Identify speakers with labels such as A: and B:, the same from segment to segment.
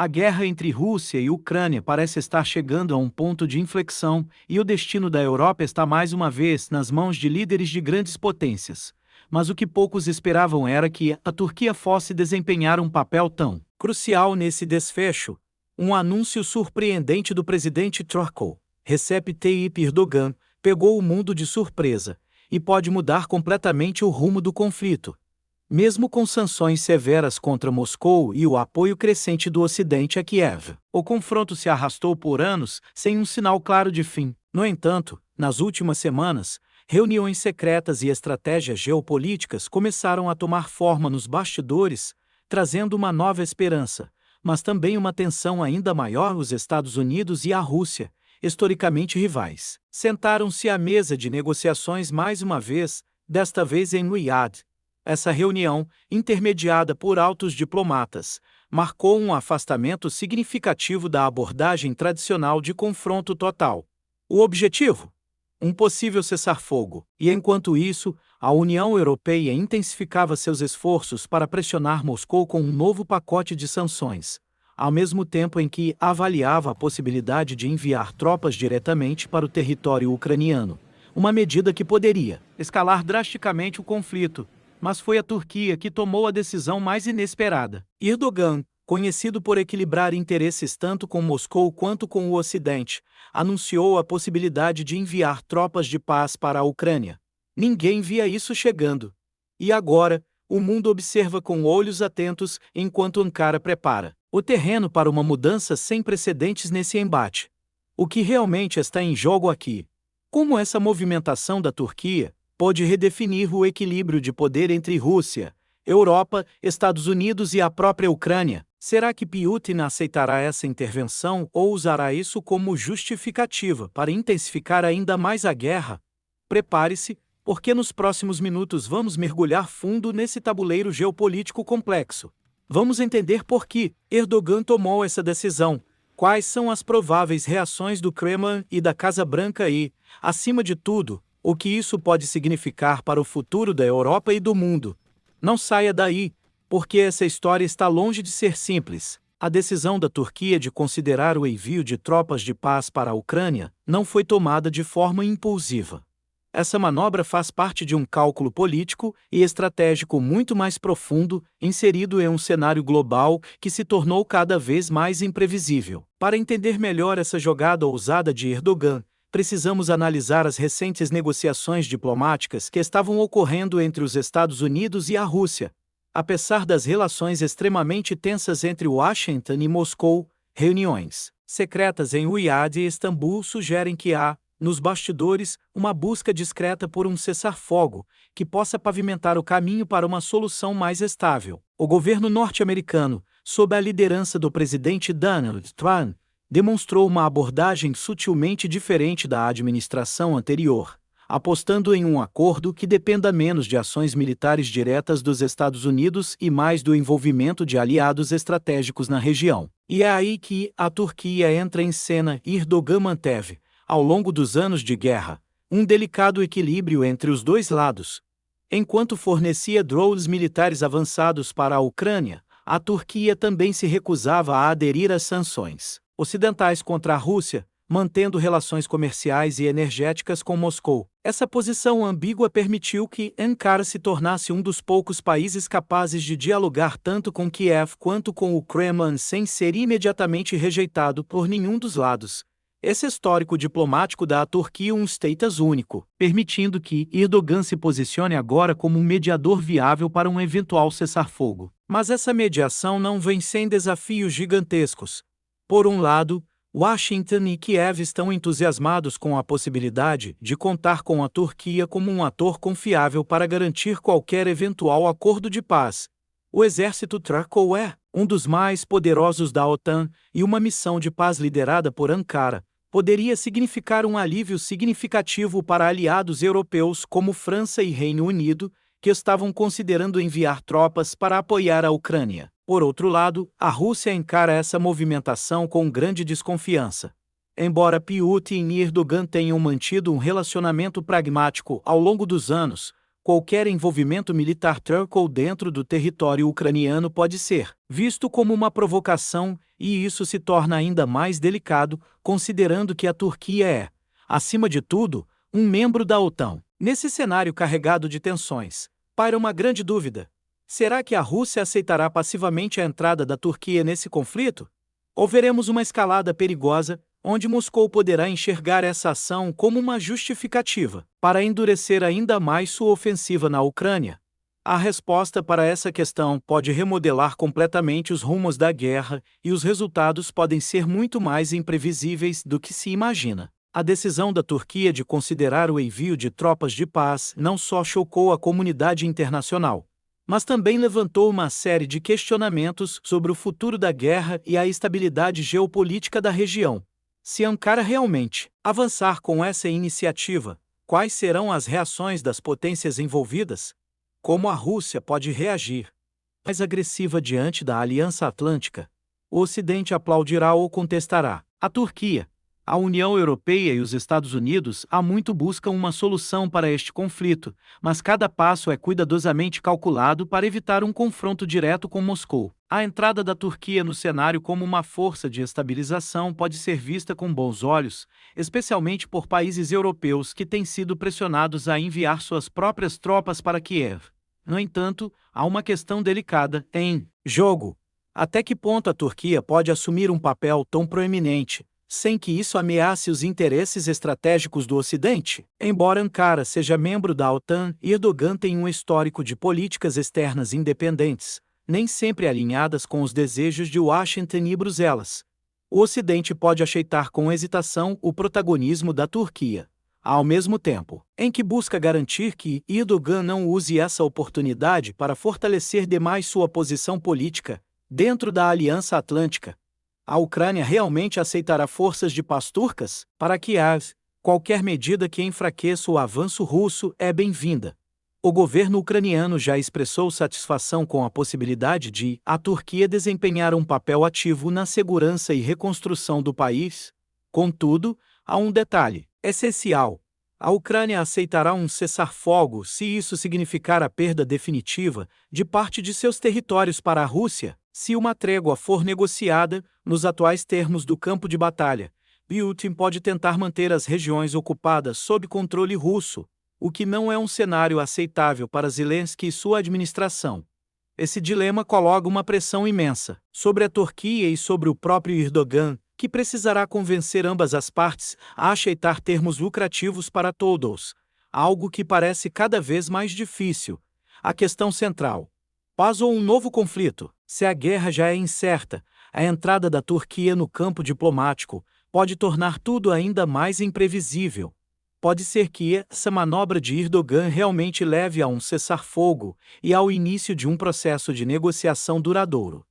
A: A guerra entre Rússia e Ucrânia parece estar chegando a um ponto de inflexão e o destino da Europa está mais uma vez nas mãos de líderes de grandes potências. Mas o que poucos esperavam era que a Turquia fosse desempenhar um papel tão crucial nesse desfecho. Um anúncio surpreendente do presidente turco, Recep Tayyip Erdogan, pegou o mundo de surpresa e pode mudar completamente o rumo do conflito. Mesmo com sanções severas contra Moscou e o apoio crescente do Ocidente a Kiev, o confronto se arrastou por anos sem um sinal claro de fim. No entanto, nas últimas semanas, reuniões secretas e estratégias geopolíticas começaram a tomar forma nos bastidores, trazendo uma nova esperança, mas também uma tensão ainda maior. Os Estados Unidos e a Rússia, historicamente rivais, sentaram-se à mesa de negociações mais uma vez, desta vez em Riad. Essa reunião, intermediada por altos diplomatas, marcou um afastamento significativo da abordagem tradicional de confronto total. O objetivo? Um possível cessar-fogo. E enquanto isso, a União Europeia intensificava seus esforços para pressionar Moscou com um novo pacote de sanções, ao mesmo tempo em que avaliava a possibilidade de enviar tropas diretamente para o território ucraniano, uma medida que poderia escalar drasticamente o conflito. Mas foi a Turquia que tomou a decisão mais inesperada. Erdogan, conhecido por equilibrar interesses tanto com Moscou quanto com o Ocidente, anunciou a possibilidade de enviar tropas de paz para a Ucrânia. Ninguém via isso chegando. E agora, o mundo observa com olhos atentos enquanto Ankara prepara o terreno para uma mudança sem precedentes nesse embate. O que realmente está em jogo aqui? Como essa movimentação da Turquia pode redefinir o equilíbrio de poder entre Rússia, Europa, Estados Unidos e a própria Ucrânia? Será que Putin aceitará essa intervenção ou usará isso como justificativa para intensificar ainda mais a guerra? Prepare-se, porque nos próximos minutos vamos mergulhar fundo nesse tabuleiro geopolítico complexo. Vamos entender por que Erdogan tomou essa decisão, quais são as prováveis reações do Kremlin e da Casa Branca e, acima de tudo, o que isso pode significar para o futuro da Europa e do mundo. Não saia daí, porque essa história está longe de ser simples. A decisão da Turquia de considerar o envio de tropas de paz para a Ucrânia não foi tomada de forma impulsiva. Essa manobra faz parte de um cálculo político e estratégico muito mais profundo, inserido em um cenário global que se tornou cada vez mais imprevisível. Para entender melhor essa jogada ousada de Erdogan, precisamos analisar as recentes negociações diplomáticas que estavam ocorrendo entre os Estados Unidos e a Rússia. Apesar das relações extremamente tensas entre Washington e Moscou, reuniões secretas em Riad e Istambul sugerem que há, nos bastidores, uma busca discreta por um cessar-fogo que possa pavimentar o caminho para uma solução mais estável. O governo norte-americano, sob a liderança do presidente Donald Trump, demonstrou uma abordagem sutilmente diferente da administração anterior, apostando em um acordo que dependa menos de ações militares diretas dos Estados Unidos e mais do envolvimento de aliados estratégicos na região. E é aí que a Turquia entra em cena. Erdogan manteve, ao longo dos anos de guerra, um delicado equilíbrio entre os dois lados. Enquanto fornecia drones militares avançados para a Ucrânia, a Turquia também se recusava a aderir às sanções ocidentais contra a Rússia, mantendo relações comerciais e energéticas com Moscou. Essa posição ambígua permitiu que Ankara se tornasse um dos poucos países capazes de dialogar tanto com Kiev quanto com o Kremlin sem ser imediatamente rejeitado por nenhum dos lados. Esse histórico diplomático dá à Turquia um status único, permitindo que Erdogan se posicione agora como um mediador viável para um eventual cessar-fogo. Mas essa mediação não vem sem desafios gigantescos. Por um lado, Washington e Kiev estão entusiasmados com a possibilidade de contar com a Turquia como um ator confiável para garantir qualquer eventual acordo de paz. O exército turco é um dos mais poderosos da OTAN e uma missão de paz liderada por Ankara poderia significar um alívio significativo para aliados europeus como França e Reino Unido, que estavam considerando enviar tropas para apoiar a Ucrânia. Por outro lado, a Rússia encara essa movimentação com grande desconfiança. Embora Putin e Erdogan tenham mantido um relacionamento pragmático ao longo dos anos, qualquer envolvimento militar turco dentro do território ucraniano pode ser visto como uma provocação, e isso se torna ainda mais delicado, considerando que a Turquia é, acima de tudo, um membro da OTAN. Nesse cenário carregado de tensões, paira uma grande dúvida. Será que a Rússia aceitará passivamente a entrada da Turquia nesse conflito? Ou veremos uma escalada perigosa, onde Moscou poderá enxergar essa ação como uma justificativa para endurecer ainda mais sua ofensiva na Ucrânia? A resposta para essa questão pode remodelar completamente os rumos da guerra, e os resultados podem ser muito mais imprevisíveis do que se imagina. A decisão da Turquia de considerar o envio de tropas de paz não só chocou a comunidade internacional, mas também levantou uma série de questionamentos sobre o futuro da guerra e a estabilidade geopolítica da região. Se Ankara realmente avançar com essa iniciativa, quais serão as reações das potências envolvidas? Como a Rússia pode reagir mais agressiva diante da Aliança Atlântica? O Ocidente aplaudirá ou contestará? A Turquia, a União Europeia e os Estados Unidos há muito buscam uma solução para este conflito, mas cada passo é cuidadosamente calculado para evitar um confronto direto com Moscou. A entrada da Turquia no cenário como uma força de estabilização pode ser vista com bons olhos, especialmente por países europeus que têm sido pressionados a enviar suas próprias tropas para Kiev. No entanto, há uma questão delicada em jogo. Até que ponto a Turquia pode assumir um papel tão proeminente, sem que isso ameace os interesses estratégicos do Ocidente? Embora Ankara seja membro da OTAN, Erdogan tem um histórico de políticas externas independentes, nem sempre alinhadas com os desejos de Washington e Bruxelas. O Ocidente pode aceitar com hesitação o protagonismo da Turquia, ao mesmo tempo em que busca garantir que Erdogan não use essa oportunidade para fortalecer demais sua posição política dentro da Aliança Atlântica. A Ucrânia realmente aceitará forças de paz turcas? Para Kiev, qualquer medida que enfraqueça o avanço russo é bem-vinda. O governo ucraniano já expressou satisfação com a possibilidade de a Turquia desempenhar um papel ativo na segurança e reconstrução do país. Contudo, há um detalhe essencial. A Ucrânia aceitará um cessar-fogo se isso significar a perda definitiva de parte de seus territórios para a Rússia. Se uma trégua for negociada, nos atuais termos do campo de batalha, Putin pode tentar manter as regiões ocupadas sob controle russo, o que não é um cenário aceitável para Zelensky e sua administração. Esse dilema coloca uma pressão imensa sobre a Turquia e sobre o próprio Erdogan, que precisará convencer ambas as partes a aceitar termos lucrativos para todos, algo que parece cada vez mais difícil. A questão central: paz ou um novo conflito? Se a guerra já é incerta, a entrada da Turquia no campo diplomático pode tornar tudo ainda mais imprevisível. Pode ser que essa manobra de Erdogan realmente leve a um cessar-fogo e ao início de um processo de negociação duradouro.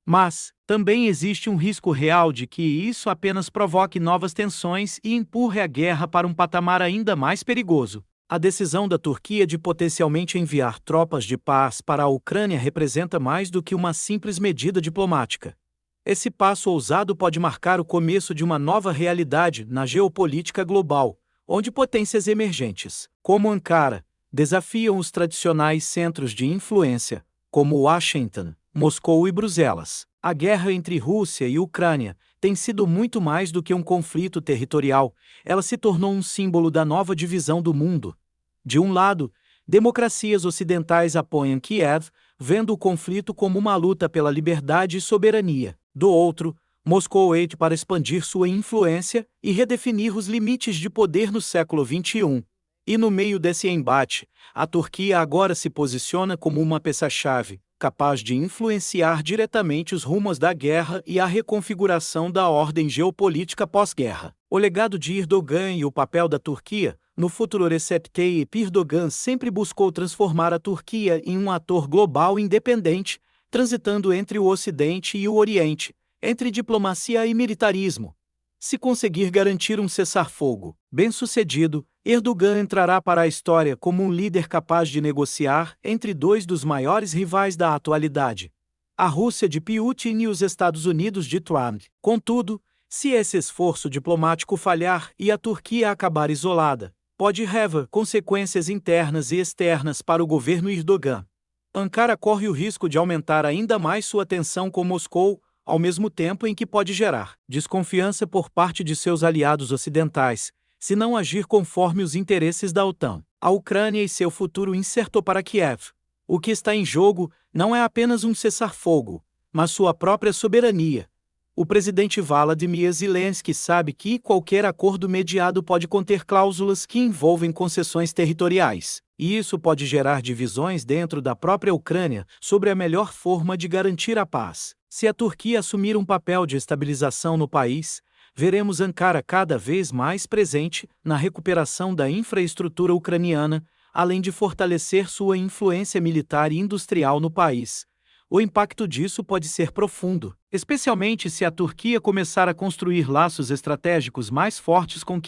A: Mas também existe um risco real de que isso apenas provoque novas tensões e empurre a guerra para um patamar ainda mais perigoso. A decisão da Turquia de potencialmente enviar tropas de paz para a Ucrânia representa mais do que uma simples medida diplomática. Esse passo ousado pode marcar o começo de uma nova realidade na geopolítica global, onde potências emergentes, como Ankara, desafiam os tradicionais centros de influência, como Washington, Moscou e Bruxelas. A guerra entre Rússia e Ucrânia tem sido muito mais do que um conflito territorial, ela se tornou um símbolo da nova divisão do mundo. De um lado, democracias ocidentais apoiam Kiev, vendo o conflito como uma luta pela liberdade e soberania. Do outro, Moscou age para expandir sua influência e redefinir os limites de poder no século XXI. E no meio desse embate, a Turquia agora se posiciona como uma peça-chave, capaz de influenciar diretamente os rumos da guerra e a reconfiguração da ordem geopolítica pós-guerra. O legado de Erdogan e o papel da Turquia no futuro. Recep Tayyip Erdogan sempre buscou transformar a Turquia em um ator global independente, transitando entre o Ocidente e o Oriente, entre diplomacia e militarismo. Se conseguir garantir um cessar-fogo bem-sucedido, Erdogan entrará para a história como um líder capaz de negociar entre dois dos maiores rivais da atualidade, a Rússia de Putin e os Estados Unidos de Trump. Contudo, se esse esforço diplomático falhar e a Turquia acabar isolada, pode haver consequências internas e externas para o governo Erdogan. Ankara corre o risco de aumentar ainda mais sua tensão com Moscou, ao mesmo tempo em que pode gerar desconfiança por parte de seus aliados ocidentais, se não agir conforme os interesses da OTAN. A Ucrânia e seu futuro incerto para Kiev. O que está em jogo não é apenas um cessar-fogo, mas sua própria soberania. O presidente Volodymyr Zelensky sabe que qualquer acordo mediado pode conter cláusulas que envolvem concessões territoriais, e isso pode gerar divisões dentro da própria Ucrânia sobre a melhor forma de garantir a paz. Se a Turquia assumir um papel de estabilização no país, veremos Ankara cada vez mais presente na recuperação da infraestrutura ucraniana, além de fortalecer sua influência militar e industrial no país. O impacto disso pode ser profundo, especialmente se a Turquia começar a construir laços estratégicos mais fortes com